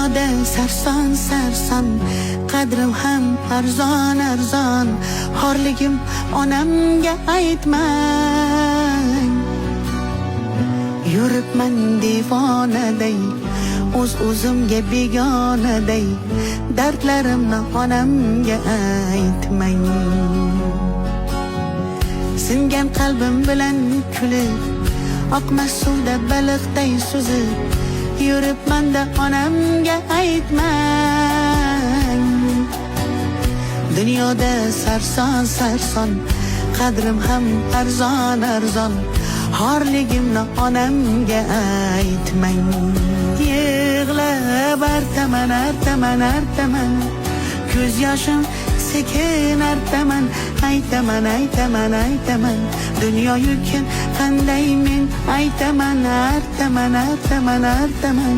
Dunyoda sarson sarson, qadrim ham arzon arzon. Xorligim onamga aytmang. Yuribman divonaday, o'zimga begonaday. Dardlarimni onamga aytmang. Singan qalbim bilan kulib, oqmas suvda baliqday suzib, yuribman-da onamga aytmang. Dunyoda sarson sarson, qadrim ham arzon arzon. Xorligimni onamga aytmang. Yig'lab artaman artaman artaman, ko'z yoshim sekin artaman. Aytaman aytaman aytaman, dunyo yukin qanday men aytaman artaman artaman artaman.